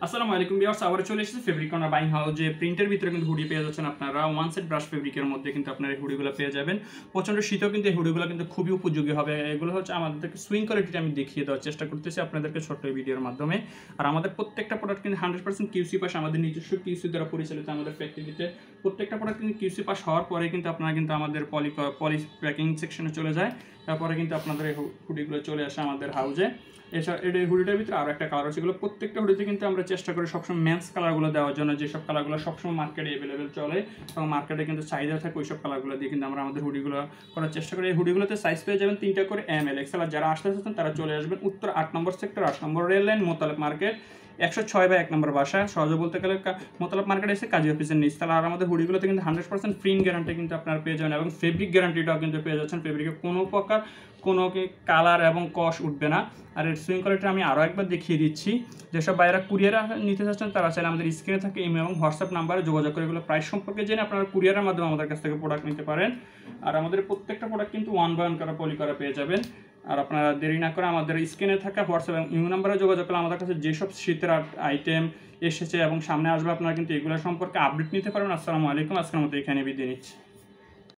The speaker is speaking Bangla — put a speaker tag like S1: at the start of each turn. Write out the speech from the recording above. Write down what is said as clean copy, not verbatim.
S1: আসসালামু আলাইকুম ভিউয়ার্স, আবার চলে এসেছে ফেব্রিক কর্নার বাইং হাউজে। প্রিন্টের ভিতরে কিন্তু হুডি পেয়ে যাচ্ছেন আপনারা। ওয়ান সেট ব্রাশ ফেব্রিকের মধ্যে কিন্তু আপনারা এই হুডিগুলো পেয়ে যাবেন। প্রচণ্ড শীতেও কিন্তু এই হুডিগুলো কিন্তু খুবই উপযোগী হবে। এগুলো হচ্ছে আমাদেরকে সুইং কোয়ালিটিটা আমি দেখিয়ে দেওয়ার চেষ্টা করতেছি আপনাদেরকে ছোট্ট এই ভিডিওর মাধ্যমে। আর আমাদের প্রত্যেকটা প্রোডাক্ট কিন্তু 100% কিউসি পাস, আমাদের নিজস্ব কিউসি দ্বারা পরিচালিত আমাদের ফ্যাক্টরিতে। প্রত্যেকটা প্রোডাক্ট কিন্তু কিউসি পাস হওয়ার পরে কিন্তু আপনারা কিন্তু আমাদের পলি প্যাকিং সেকশনে চলে যায়। তারপরে কিন্তু আপনাদের এই হুডিগুলো চলে আসে আমাদের হাউজে। এছাড়া এই হুডিটার ভিতরে আরও একটা কালার আছে। এগুলো প্রত্যেকটা হুডিতে কিন্তু আমরা চেষ্টা করি সবসময় ম্যাচ কালারগুলো দেওয়ার জন্য, যেসব কালারগুলো সবসময় মার্কেটে অ্যাভেলেবেল চলে এবং মার্কেটে কিন্তু চাহিদা থাকে ওইসব কালারগুলো দিয়ে কিন্তু আমরা আমাদের হুডিগুলো করার চেষ্টা করি। এই হুডিগুলোতে সাইজ পেয়ে যাবেন 3টা করে ML XL। আর যারা আসতে চাচ্ছেন তারা চলে আসবেন উত্তর 8 নম্বর সেক্টর, 8 নম্বর রেল লাইন, মোতালেব মার্কেট, 106/1 নম্বর বাসা। সহজে বলতে গেলে মোতালেব মার্কেট এসে কাজী অফিসের নিচ। তাহলে আর আমাদের হুডিগুলোতে কিন্তু 100% প্রিন্ট গ্যারান্টি কিন্তু আপনারা পেয়ে যাবেন এবং ফেব্রিক গ্যারান্টিটাও কিন্তু পেয়ে যাচ্ছেন। ফেব্রিকে কোনো প্রকার কোনো কালার এবং কষ উঠবে না। আর এর সুইং কোয়ালিটি আমি আরও একবার দেখিয়ে দিচ্ছি। যেসব বাইরা কুরিয়ারে নিতে চাচ্ছেন তারা চাইলে আমাদের স্ক্রিনে থাকে ইমেল এবং হোয়াটসঅ্যাপ নাম্বারে যোগাযোগ করে এগুলো প্রাইস সম্পর্কে জেনে আপনারা কুরিয়ারের মাধ্যমে আমাদের কাছ থেকে প্রোডাক্ট নিতে পারেন। আর আমাদের প্রত্যেকটা প্রোডাক্ট কিন্তু 1 by 1 করা পলি করা পেয়ে যাবেন। আর আপনারা দেরি না করে আমাদের স্ক্রিনে থাকা হোয়াটসঅ্যাপ এবং ইমেল নাম্বারে যোগাযোগ করলে আমাদের কাছে যেসব শীতের আইটেম এসেছে এবং সামনে আসবে আপনারা কিন্তু এগুলো সম্পর্কে আপডেট নিতে পারবেন। আসসালামু আলাইকুম, আজকের মতো এখানে বিদায় নিচ্ছি।